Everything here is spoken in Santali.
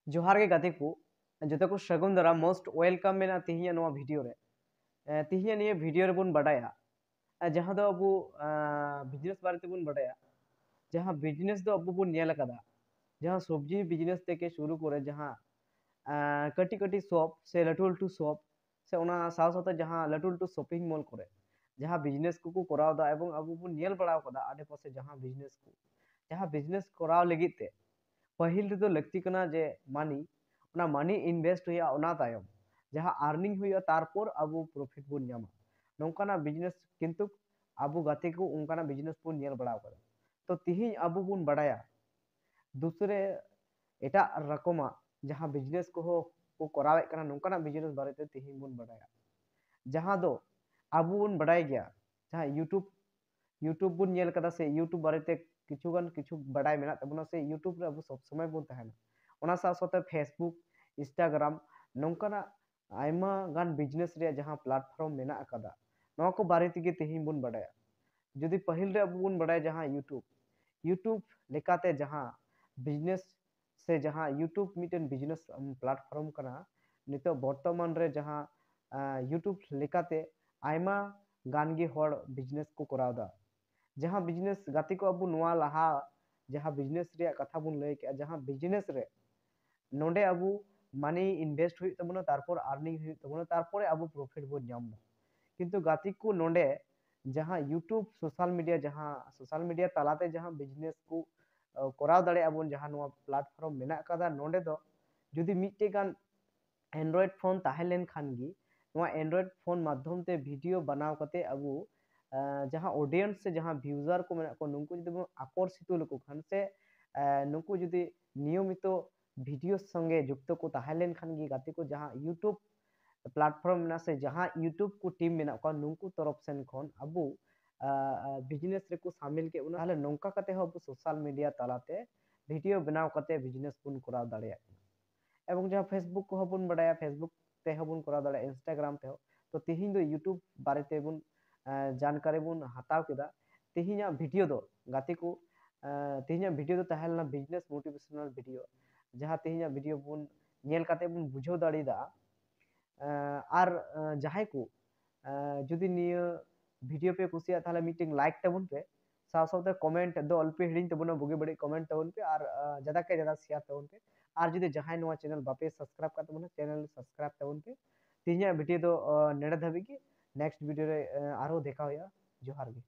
जोहार गे गाते को जो को सगुन दारा मोस्ट वेलकम मेना तिहिया नोआ वीडियो रे तिहिया निये वीडियो रे बुन बडाया जहां दो अबु बिजनेस बारे ते बुन बडाया जहां बिजनेस दो अबु बुन नेल कदा जहां सब्जी बिजनेस ते शुरू करे जहां कटी कटी शॉप से लटू लटू शॉप से ओना साव साथे जहां लटू लटू शॉपिंग मॉल करे जहां बिजनेस को कराव दा एवं अबु बुन नेल बडाव कदा आडे पासे जहां बिजनेस कराव लगित ते पहिल रे लगती कना जे मानी इनवेस्ट हुआ ओना तायम जहां अर्निंग हुआ तारपर अब प्रॉफिट बन नामा नौकाना बिजनेस किंतु अब गाते को उनकाना बिजनेस बन नेल बड़ा कर तो तिहिं अब बन बड़ाया दूसरे एटा रकमा जहां बिजनेस को करावे कना नौकाना बिजनेस बारे ते तिहिं बन बड़ाया जहां दो अब बन बड़ाय गया जहां यूट्यूब बन नेल कदा से यूट्यूब बारे ते किछु बड़ाय मेना तबना से यूट्यूब रे अब सब समय बन तहना ओना साथ साथ फेसबुक इंस्टाग्राम नौकाना आयमा गान बिजनेस रे जहां प्लेटफॉर्म मेना अकादा नवा को बारे तेगे तिहिं बन बड़ाया जदि पहिल रे अब बन बड़ाय जहां यूट्यूब लेकाते जहां बिजनेस से जहां यूट्यूब मिटन बिजनेस प्लेटफॉर्म कना नितो वर्तमान रे जहां यूट्यूब लेकाते आयमा गान गे हर बिजनेस को करावदा जहां बिजनेस गाती को अब नवा लहा जहां बिजनेस रे कथा बुन लय के जहां बिजनेस रे नोडे अब मानी इनवेस्ट हुई तबना तारपर अर्निंग हुई तबना तारपर अब प्रॉफिट बन नाम किंतु गाती को नोडे जहां यूट्यूब सोशल मीडिया तालाते जहां बिजनेस को कराव दाड़े अब जहां नवा प्लेटफॉर्म मेना कदा नोडे दो जुदी मिटे गान एंड्रॉइड फोन ताहेलेन खान गी नवा एंड्रॉइड फोन माध्यम ते वीडियो बनाव कते अब जहां ऑडियंस से जहां व्यूजर को मेना को नुंकु जुदी आकर्षित लको खान से नुंकु जुदी नियमित वीडियो संगे जुक्त को ताहेलेन खान गी गाते को जहां यूट्यूब प्लेटफॉर्म मेना से जहां यूट्यूब को टीम मेना को नुंकु तरफ सेन खन अब बिजनेस रे को शामिल के उना हाले नौका कते हो अब सोशल मीडिया तालाते वीडियो बनाव कते बिजनेस बुन कराव दाड़िया एवं जहां फेसबुक को बन बडाया फेसबुक ते हो बन कराव दाड़िया इंस्टाग्राम ते हो तो तिहिं दो यूट्यूब बारे ते बुन जानकारी बुन हताव केदा तिहिं वीडियो दो गाते को तिहिं वीडियो दो ताहेलना बिजनेस मोटिवेशनल वीडियो जहां तिहिं वीडियो बुन नेल काते बुन बुझाव दाड़ीदा आर जहां को जुदी निया वीडियो पे कुसिया ताहले मीटिंग लाइक तबन पे साथ साथ कमेंट दो अल्पे हिडिंग तबन बुगे बड़े कमेंट तबन पे और ज्यादा के ज्यादा शेयर तबन पे और जुदी जहां नवा चैनल बापे सब्सक्राइब का तबन चैनल सब्सक्राइब तबन पे तिहिं वीडियो दो नेड़ा धाबी की नेक्स्ट वीडियो रे आरो देखा होया जोहार गे।